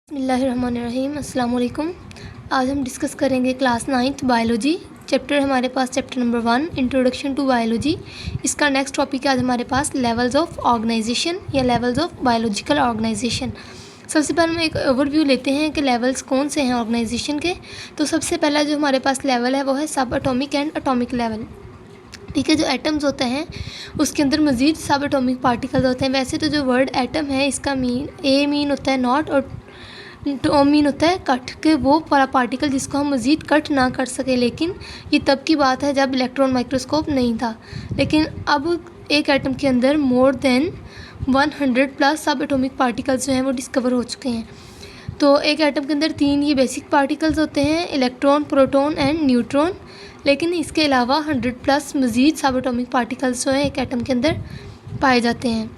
बिस्मिल्लाहिर्रहमानिर्रहीम अस्सलाम वालेकुम। आज हम डिस्कस करेंगे क्लास 9th बायोलॉजी चैप्टर हमारे पास chapter number 1 introduction to biology. इसका नेक्स्ट टॉपिक है आज हमारे पास लेवल्स ऑफ ऑर्गेनाइजेशन या लेवल्स ऑफ बायोलॉजिकल ऑर्गेनाइजेशन। सबसे पहले हम एक ओवरव्यू लेते हैं कि लेवल्स कौन से हैं ऑर्गेनाइजेशन के। तो सबसे पहला जो हमारे पास लेवल है वो है सब एटॉमिक एंड एटॉमिक लेवल। ठीक है, जो एटम्स होते हैं उसके अंदर मज़ीद सब एटॉमिक पार्टिकल्स होते हैं। वैसे तो जो वर्ड एटम है इसका मीन होता है नॉट और तो मीन होता है कट के वो पार्टिकल जिसको हम मज़ीद कट ना कर सके। लेकिन ये तब की बात है जब इलेक्ट्रॉन माइक्रोस्कोप नहीं था। लेकिन अब एक एटम के अंदर मोर देन 100 प्लस सब एटॉमिक पार्टिकल्स जो हैं वो डिस्कवर हो चुके हैं। तो एक एटम के अंदर 3 ये बेसिक पार्टिकल्स होते हैं, इलेक्ट्रॉन, प्रोटॉन एंड न्यूट्रॉन। लेकिन इसके अलावा 100 प्लस मज़ीद सब एटॉमिक पार्टिकल्स जो हैं एक एटम के अंदर पाए जाते हैं।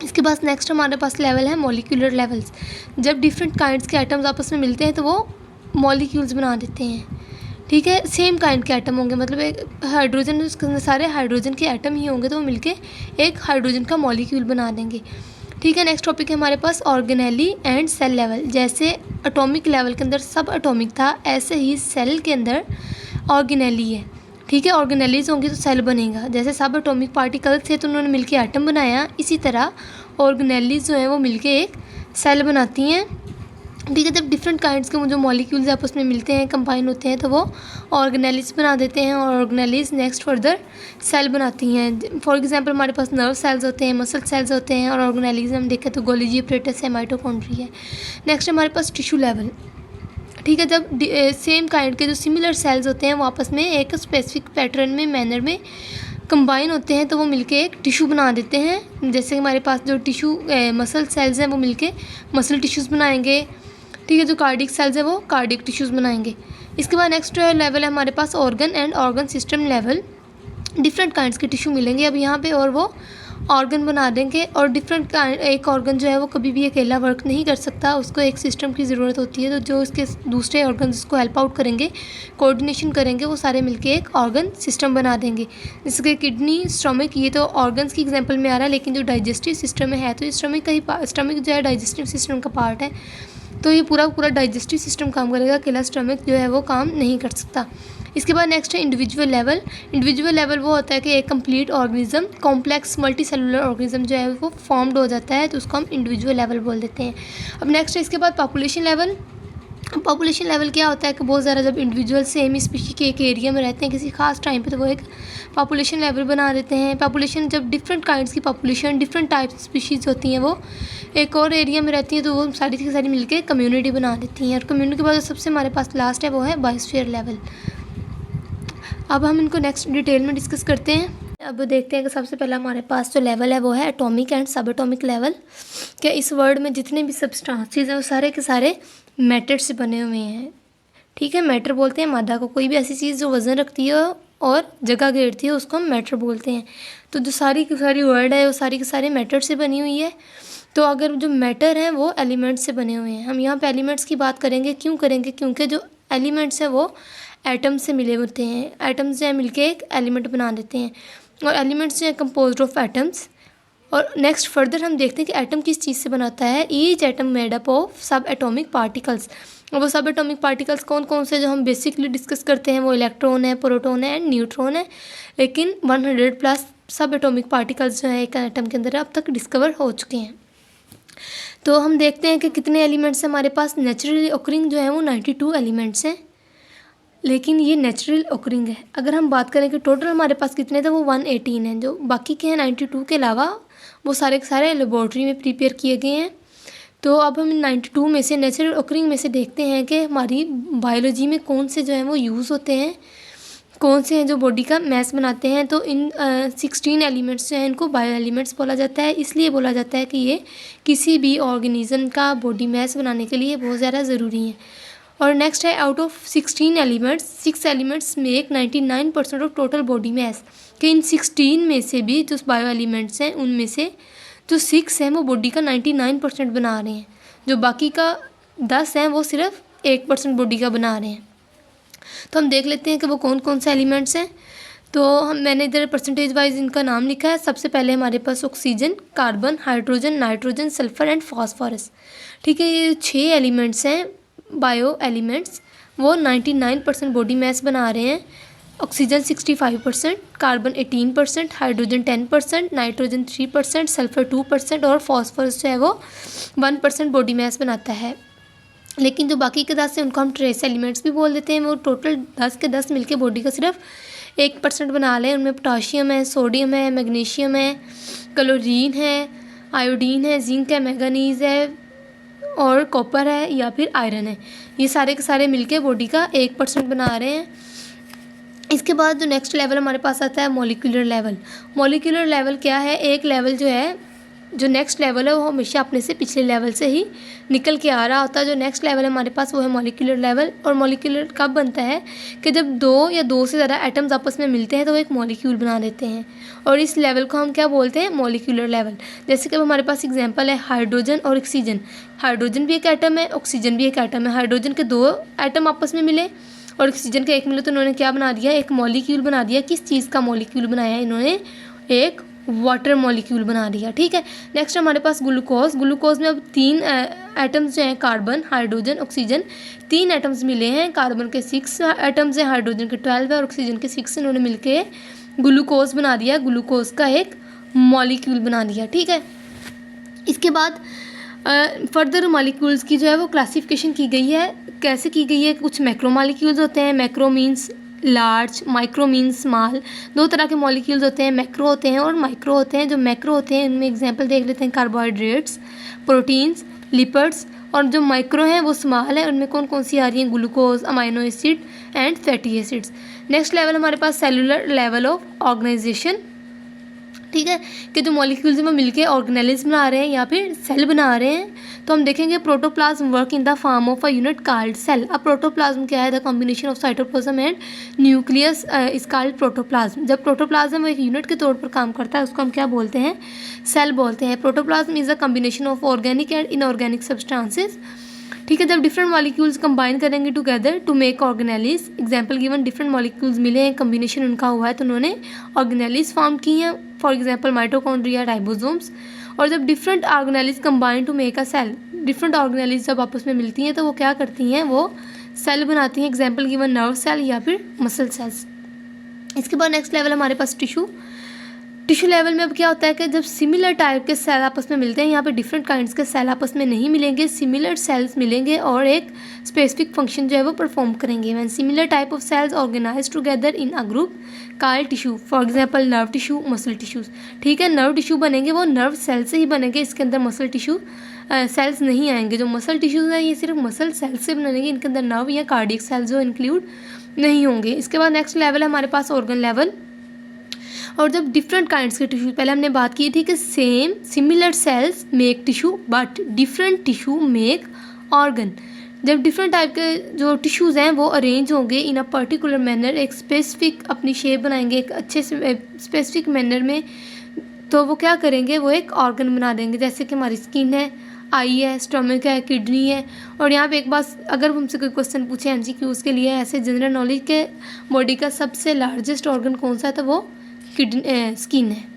इसके बाद नेक्स्ट हमारे पास लेवल है मॉलिक्यूलर लेवल्स। जब डिफरेंट काइंड्स के एटम्स आपस में मिलते हैं तो वो मॉलिक्यूल्स बना देते हैं। ठीक है, सेम काइंड के एटम होंगे, मतलब एक हाइड्रोजन, उसके अंदर सारे हाइड्रोजन के एटम ही होंगे तो वो मिलके एक हाइड्रोजन का मॉलिक्यूल बना देंगे। ठीक है, नेक्स्ट टॉपिक है हमारे पास ऑर्गेनेली एंड सेल लेवल। जैसे एटॉमिक लेवल के अंदर सब एटॉमिक था, ऐसे ही सेल के अंदर ऑर्गेनेली है। ठीक है, ऑर्गेनेलीज होंगी तो सेल बनेगा। जैसे सब एटॉमिक पार्टिकल्स थे तो उन्होंने मिलके एटम बनाया, इसी तरह ऑर्गेनेलीज जो हैं वो मिलके एक सेल बनाती हैं। ठीक है, जब डिफरेंट काइंड्स के जो मॉलिक्यूल्स आपस में मिलते हैं, कंबाइन होते हैं, तो वो ऑर्गेनेलीज बना देते हैं और ऑर्गेनेलीज नेक्स्ट फर्दर सेल बनाती हैं। फॉर एग्जांपल हमारे पास नर्व सेल्स होते हैं, मसल सेल्स होते हैं, और ऑर्गेनेलीज हम देखें तो गोल्गी एपरेटस है, माइटोकॉन्ड्रिया है। नेक्स्ट हमारे पास टिश्यू लेवल। ठीक है, जब सेम काइंड के जो सिमिलर सेल्स होते हैं वो आपस में एक स्पेसिफिक पैटर्न में, मैनर में कंबाइन होते हैं तो वो मिलके एक टिश्यू बना देते हैं। जैसे हमारे पास जो टिश्यू मसल सेल्स हैं वो मिलके मसल टिश्यूज़ बनाएंगे। ठीक है, जो कार्डिक सेल्स हैं वो कार्डिक टिश्यूज़ बनाएंगे। इसके बाद नेक्स्ट लेवल है हमारे पास organ and organ system level. Different kinds के टिश्यू मिलेंगे अब यहाँ पे और वो ऑर्गन बना देंगे। और डिफरेंट एक ऑर्गन जो है वो कभी भी अकेला वर्क नहीं कर सकता, उसको एक सिस्टम की ज़रूरत होती है। तो जो इसके दूसरे ऑर्गन उसको हेल्प आउट करेंगे, कोऑर्डिनेशन करेंगे, वो सारे मिलके एक ऑर्गन सिस्टम बना देंगे। जैसे किडनी, स्टमक, ये तो ऑर्गन्स की एग्जांपल में आ रहा है, लेकिन जो डाइजेस्टिव सिस्टम है तो स्टमक का ही स्टमक जो है डाइजेस्टिव सिस्टम का पार्ट है। तो ये पूरा डाइजेस्टिव सिस्टम काम करेगा, अकेला स्टमक जो है वो काम नहीं कर सकता। इसके बाद नेक्स्ट है इंडिविजुअल लेवल। इंडिविजुअल लेवल वो होता है कि एक complete organism, complex multi cellular organism जो है वो फॉर्म्ड हो जाता है, तो उसको हम इंडिविजुअल लेवल बोल देते हैं। अब नेक्स्ट है इसके बाद पॉपुलेशन लेवल। पॉपुलेशन लेवल क्या होता है कि बहुत ज़्यादा जब इंडिविजुअल सेम स्पीशी के एक एरिया में रहते हैं किसी खास टाइम पे, तो वो एक पॉपुलेशन लेवल बना देते हैं। पॉपुलेशन जब डिफरेंट काइंड्स की पॉपुलेशन, डिफरेंट टाइप्स स्पीशीज़ होती हैं, वो एक और एरिया में रहती हैं, तो वो सारी की सारी मिलकर कम्युनिटी बना देती हैं। और कम्युनिटी के बाद जो सबसे हमारे पास लास्ट है वो है बायोस्फीयर लेवल। अब हम इनको नेक्स्ट डिटेल में डिस्कस करते हैं। अब देखते हैं कि सबसे पहला हमारे पास जो लेवल है वो है एटॉमिक एंड सब एटॉमिक लेवल। क्या इस वर्ल्ड में जितने भी सब्सटेंसेस हैं वो सारे के सारे मैटर से बने हुए हैं। ठीक है, मैटर बोलते हैं मादा को, कोई भी ऐसी चीज़ जो वज़न रखती है और जगह घेरती है उसको हम मैटर बोलते हैं। तो जो सारी की सारी वर्ल्ड है वो सारी के सारे मैटर से बनी हुई है। तो अगर जो मैटर हैं वो एलिमेंट्स से बने हुए हैं। हम यहाँ पे एलिमेंट्स की बात करेंगे, क्यों करेंगे? क्योंकि जो एलिमेंट्स हैं वो एटम्स से मिले होते हैं। एटम्स जो है मिलके एक एलिमेंट बना देते हैं, और एलिमेंट्स जो है कंपोज्ड ऑफ एटम्स। और नेक्स्ट फर्दर हम देखते हैं कि एटम किस चीज़ से बनाता है। Each atom made up of सब एटॉमिक पार्टिकल्स। और वो सब एटॉमिक पार्टिकल्स कौन कौन से जो हम बेसिकली डिस्कस करते हैं वो इलेक्ट्रॉन है, प्रोटॉन है एंड न्यूट्रॉन है। लेकिन 100 प्लस सब एटॉमिक पार्टिकल्स जो है एक एटम के अंदर अब तक डिस्कवर हो चुके हैं। तो हम देखते हैं कि कितने एलिमेंट्स हमारे पास। नेचुरली ऑकरिंग जो है वो 92 एलिमेंट्स हैं, लेकिन ये नेचुरल ऑकरिंग है। अगर हम बात करें कि टोटल हमारे पास कितने थे, वो 118 हैं। जो बाकी के हैं 92 के अलावा वो सारे के सारे लेबॉर्ट्री में प्रिपेयर किए गए हैं। तो अब हम 92 में से, नेचुरल ऑकरिंग में से देखते हैं कि हमारी बायोलॉजी में कौन से जो हैं वो यूज़ होते हैं, कौन से हैं जो बॉडी का मैस बनाते हैं। तो इन 16 एलिमेंट्स जो हैं इनको बायो एलिमेंट्स बोला जाता है। इसलिए बोला जाता है कि ये किसी भी ऑर्गेनिज्म का बॉडी मैस बनाने के लिए बहुत ज़्यादा ज़रूरी है। और नेक्स्ट है out of 16 elements, 6 elements make 99% of total body mass. कि इन 16 में से भी जो बायो एलिमेंट्स हैं उनमें से जो 6 हैं वो बॉडी का 99% बना रहे हैं। जो बाकी का 10 हैं वो सिर्फ 1% बॉडी का बना रहे हैं। तो हम देख लेते हैं कि वो कौन कौन से एलिमेंट्स हैं। तो मैंने इधर परसेंटेज वाइज इनका नाम लिखा है। सबसे पहले हमारे पास oxygen, carbon, hydrogen, nitrogen, sulphur and phosphorus. ठीक है, ये 6 एलिमेंट्स हैं बायो एलिमेंट्स, वो 99% बॉडी मास बना रहे हैं। Oxygen 65%, carbon 18%, hydrogen 10%, nitrogen 3%, sulphur 2% और फॉस्फोरस जो है वो 1% बॉडी मास बनाता है। लेकिन जो बाकी के 10 हैं उनको हम ट्रेस एलिमेंट्स भी बोल देते हैं। वो टोटल 10 के 10 मिलके बॉडी का सिर्फ 1% बना लें। उनमें पोटाशियम है, सोडियम है, मैग्नीशियम है, क्लोरीन है, आयोडीन है, जिंक है, मैंगनीज है और कॉपर है या फिर आयरन है। ये सारे के सारे मिलके बॉडी का 1% बना रहे हैं। इसके बाद जो नेक्स्ट लेवल हमारे पास आता है मॉलिक्यूलर लेवल। मॉलिक्यूलर लेवल क्या है? एक लेवल जो है, जो नेक्स्ट लेवल है वो हमेशा अपने से पिछले लेवल से ही निकल के आ रहा होता है। जो नेक्स्ट लेवल है हमारे पास वो है मॉलिक्यूलर लेवल। और मॉलिक्यूलर कब बनता है कि जब 2 या 2 से ज़्यादा एटम्स आपस में मिलते हैं तो वो एक मॉलिक्यूल बना देते हैं, और इस लेवल को हम क्या बोलते हैं? Molecular level. जैसे कि हमारे पास एग्जांपल है हाइड्रोजन और ऑक्सीजन। हाइड्रोजन भी एक एटम है, ऑक्सीजन भी एक एटम है। हाइड्रोजन के 2 एटम आपस में मिले और ऑक्सीजन का 1 मिले तो उन्होंने क्या बना दिया? एक मॉलिक्यूल बना दिया। किस चीज़ का मॉलिक्यूल बनाया है इन्होंने? एक वाटर मॉलिक्यूल बना दिया। ठीक है, नेक्स्ट हमारे पास ग्लूकोज। ग्लूकोज में अब 3 एटम्स जो हैं, कार्बन, हाइड्रोजन, ऑक्सीजन, 3 एटम्स मिले हैं। कार्बन के 6 एटम्स हैं, हाइड्रोजन के 12 है और ऑक्सीजन के 6। इन्होंने मिलके ग्लूकोज बना दिया, ग्लूकोज का एक मॉलिक्यूल बना दिया। ठीक है, इसके बाद फर्दर मॉलिक्यूल्स की जो है वो क्लासिफिकेशन की गई है। कैसे की गई है? कुछ मैक्रो मॉलिक्यूल्स होते हैं, macro means large, micro means small. 2 तरह के मॉलिक्यूल्स होते हैं, मैक्रो होते हैं और माइक्रो होते हैं। जो मैक्रो होते हैं उनमें एग्जांपल देख लेते हैं, कार्बोहाइड्रेट्स, प्रोटीन्स, लिपिड्स। और जो माइक्रो हैं वो स्मॉल है, उनमें कौन कौन सी आ रही हैं? Glucose, amino acid and fatty acids. Next level हमारे पास सेलुलर लेवल ऑफ ऑर्गेनाइजेशन। ठीक है, कि जो मॉलिक्यूल्स में मिलके ऑर्गेनेल्स बना रहे हैं या फिर सेल बना रहे हैं। तो हम देखेंगे protoplasm work in the form of a unit called cell. अब प्रोटोप्लाज्म क्या है? The combination of cytoplasm and nucleus is called protoplasm. जब प्रोटोप्लाज्म एक यूनिट के तौर पर काम करता है उसको हम क्या बोलते हैं? सेल बोलते हैं। Protoplasm is a combination of organic and inorganic substances. ठीक है, जब डिफरेंट मॉलिक्यूल्स कंबाइन करेंगे together to make organelles. Example given, different molecules मिले हैं, कॉम्बिनेशन उनका हुआ है तो उन्होंने ऑर्गेनेलिस फॉर्म की हैं। For example mitochondria, ribosomes. और जब different organelles combine to make a cell, different organelles जब आपस में मिलती हैं तो वो क्या करती हैं? वो सेल बनाती हैं। एग्जाम्पल गिवन, नर्व सेल या फिर मसल सेल्स। इसके बाद नेक्स्ट लेवल हमारे पास टिश्यू। टिश्यू लेवल में अब क्या होता है कि जब सिमिलर टाइप के सेल आपस में मिलते हैं, यहाँ पे डिफरेंट काइंड्स के सेल आपस में नहीं मिलेंगे, सिमिलर सेल्स मिलेंगे और एक स्पेसिफिक फंक्शन जो है वो परफॉर्म करेंगे। When similar type of cells organize together in a group called tissue. For example nerve tissue, muscle tissues. ठीक है, नर्व टिश्यू बनेंगे वो नर्व सेल से ही बनेंगे, इसके अंदर मसल टिश्यू सेल्स नहीं आएंगे। जो मसल टिश्यूज हैं ये सिर्फ मसल सेल से बनेंगे, इनके अंदर नर्व या कार्डियक सेल्स जो इंक्लूड नहीं होंगे। इसके बाद नेक्स्ट लेवल है हमारे पास ऑर्गन लेवल। और जब डिफरेंट काइंड्स के टिश्यू, पहले हमने बात की थी कि same similar sales make tissue but different tissue make organ. जब डिफरेंट टाइप के जो टिश्यूज़ हैं वो अरेंज होंगे इन अ पर्टिकुलर मैनर, एक स्पेसिफिक अपनी शेप बनाएंगे एक अच्छे से स्पेसिफिक मैनर में, तो वो क्या करेंगे? वो एक ऑर्गन बना देंगे। जैसे कि हमारी स्किन है, आई है, स्टमक है, किडनी है। और यहाँ पे एक बात, अगर हमसे कोई क्वेश्चन पूछे MCQs के लिए ऐसे जनरल नॉलेज के, बॉडी का सबसे लार्जेस्ट ऑर्गन कौन सा है? तो वो स्किन है।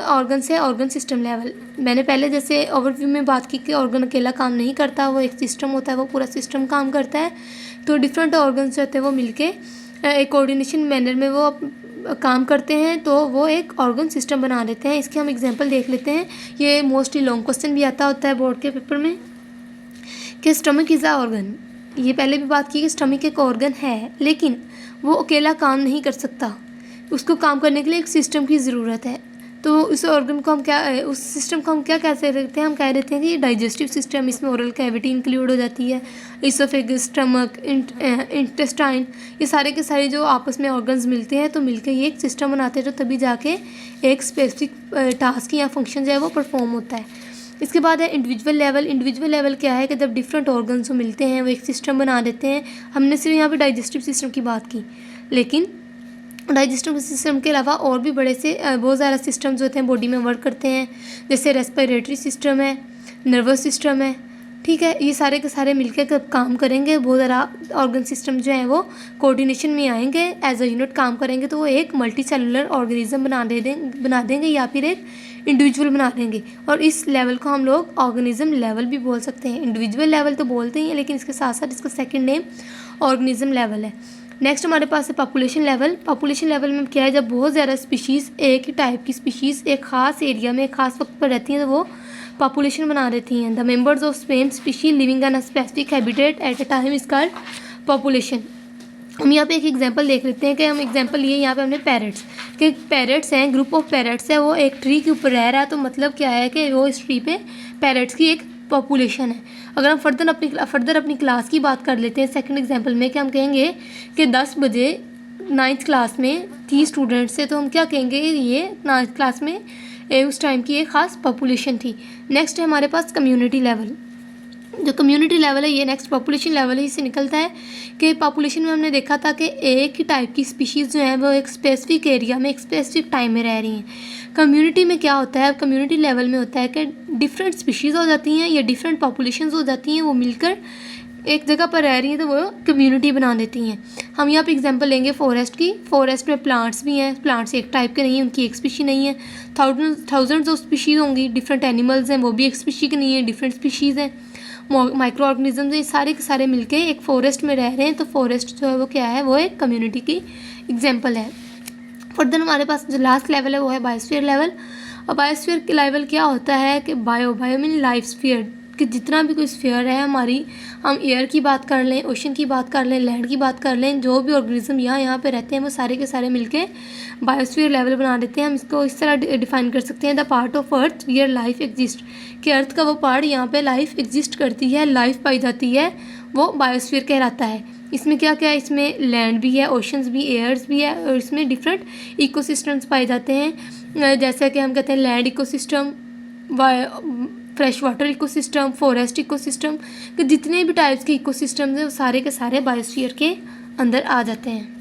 ऑर्गन से ऑर्गन सिस्टम लेवल, मैंने पहले जैसे ओवरव्यू में बात की कि ऑर्गन अकेला काम नहीं करता, वो एक सिस्टम होता है, वो पूरा सिस्टम काम करता है। तो डिफरेंट ऑर्गन जो होते हैं वो मिलके एक कोऑर्डिनेशन मैनर में वो काम करते हैं, तो वो एक ऑर्गन सिस्टम बना देते हैं। इसके हम एग्जांपल देख लेते हैं। ये मोस्टली लॉन्ग क्वेश्चन भी आता होता है बोर्ड के पेपर में कि स्टमक इज़ अ ऑर्गन। ये पहले भी बात की कि स्टमक एक ऑर्गन है, लेकिन वो अकेला काम नहीं कर सकता, उसको काम करने के लिए एक सिस्टम की ज़रूरत है। तो उस ऑर्गन को हम क्या, उस सिस्टम को हम क्या कह सकते हैं? हम कह देते हैं कि ये डाइजेस्टिव सिस्टम, इसमें ओरल कैविटी इंक्लूड हो जाती है, इसोफेगस, स्टमक, इंटेस्टाइन, ये सारे के सारे जो आपस में ऑर्गन्स मिलते हैं तो मिलकर ये एक सिस्टम बनाते हैं, तो तभी जाके एक स्पेसिफिक टास्क या फंक्शन जो है वो परफॉर्म होता है। इसके बाद है इंडिविजुअल लेवल। इंडिविजुअल लेवल क्या है कि जब डिफरेंट ऑर्गन्स मिलते हैं वो एक सिस्टम बना देते हैं। हमने सिर्फ यहाँ पे डाइजेस्टिव सिस्टम की बात की, लेकिन डाइजेस्टिव सिस्टम के अलावा और भी बड़े से बहुत ज़्यादा सिस्टम्स होते हैं बॉडी में वर्क करते हैं। जैसे रेस्पिरेटरी सिस्टम है, नर्वस सिस्टम है, ठीक है। ये सारे के सारे मिलकर काम करेंगे, बहुत ज़्यादा ऑर्गन सिस्टम जो है वो कोऑर्डिनेशन में आएंगे, एज अ यूनिट काम करेंगे, तो वो एक मल्टी सेलुलर ऑर्गेनिज्म बना देंगे या फिर एक इंडिविजुअल बना देंगे। और इस लेवल को हम लोग ऑर्गेनिज्म लेवल भी बोल सकते हैं। इंडिविजुअल लेवल तो बोलते ही हैं, लेकिन इसके साथ साथ इसका सेकेंड नेम ऑर्गेनिज्म लेवल है। नेक्स्ट हमारे पास है पॉपुलेशन लेवल। पॉपुलेशन लेवल में क्या है, जब बहुत ज़्यादा स्पीशीज़, एक ही टाइप की स्पीशीज़ एक ख़ास एरिया में एक ख़ास वक्त पर रहती हैं, तो वो पॉपुलेशन बना देती हैं। The members of same species living in a specific habitat at a time is called population. हम यहाँ पे एक एग्जांपल देख लेते हैं कि हम एग्जांपल लिए यहाँ पे हमने पैरट्स कि पैरट्स हैं, ग्रुप ऑफ पैरट्स है, वो एक ट्री के ऊपर रह रहा है, तो मतलब क्या है कि वो इस ट्री पे पैरट्स की एक पॉपुलेशन है। अगर हम फर्दर अपनी क्लास की बात कर लेते हैं सेकंड एग्जांपल में, कि हम कहेंगे कि 10 बजे 9th क्लास में 30 स्टूडेंट्स थे, तो हम क्या कहेंगे, ये 9th क्लास में उस टाइम की एक ख़ास पॉपुलेशन थी। नेक्स्ट है हमारे पास कम्युनिटी लेवल। जो कम्युनिटी लेवल है ये नेक्स्ट पॉपुलेशन लेवल है, इससे निकलता है कि पॉपुलेशन में हमने देखा था कि एक ही टाइप की स्पीशीज़ जो है वो एक स्पेसिफिक एरिया में एक स्पेसिफिक टाइम में रह रही हैं। कम्युनिटी में क्या होता है, कम्युनिटी लेवल में होता है कि डिफरेंट स्पीशीज़ हो जाती हैं या डिफरेंट पॉपुलेशंस हो जाती हैं, वो मिलकर एक जगह पर रह रही हैं, तो वो कम्युनिटी बना देती हैं। हम यहाँ पे एग्जांपल लेंगे फॉरेस्ट की। फॉरेस्ट में प्लांट्स भी हैं, प्लांट्स एक टाइप के नहीं हैं, उनकी एक स्पीशी नहीं है। थाउजेंड्स ऑफ स्पीशीज़ होंगी, डिफरेंट एनिमल्स हैं, वो भी एक स्पीशी की नहीं है, डिफरेंट स्पीशीज़ हैं। माइक्रो ऑर्गेनिजम्स ये सारे के सारे मिलके एक फॉरेस्ट में रह रहे हैं, तो फॉरेस्ट जो है वो क्या है, वो एक कम्युनिटी की एग्जांपल है। फर्दर हमारे पास जो लास्ट लेवल है वो है बायोस्फीयर लेवल। और बायोस्फीयर के लेवल क्या होता है कि बायो मीन लाइफ स्फीयर, कि जितना भी कोई स्फीयर है हमारी, हम एयर की बात कर लें, ओशन की बात कर लें, लैंड की बात कर लें, जो भी ऑर्गेनिज्म यहाँ पे रहते हैं वो सारे के सारे मिलके बायोस्फीयर लेवल बना देते हैं। हम इसको इस तरह डिफाइन कर सकते हैं, the part of earth wear life exist, कि अर्थ का वो पार्ट यहाँ पे लाइफ एग्जिस्ट करती है, लाइफ पाई जाती है, वो बायोस्फीयर कहलाता है। इसमें क्या क्या है, इसमें लैंड भी है, ओशंस भी, एयर्स भी है, और इसमें डिफरेंट इकोसिस्टम्स पाए जाते हैं, जैसे कि हम कहते हैं land ecosystem, fresh water ecosystem, forest ecosystem, कि जितने भी टाइप्स के इकोसिस्टम्स हैं वो सारे के सारे बायोस्फीयर के अंदर आ जाते हैं।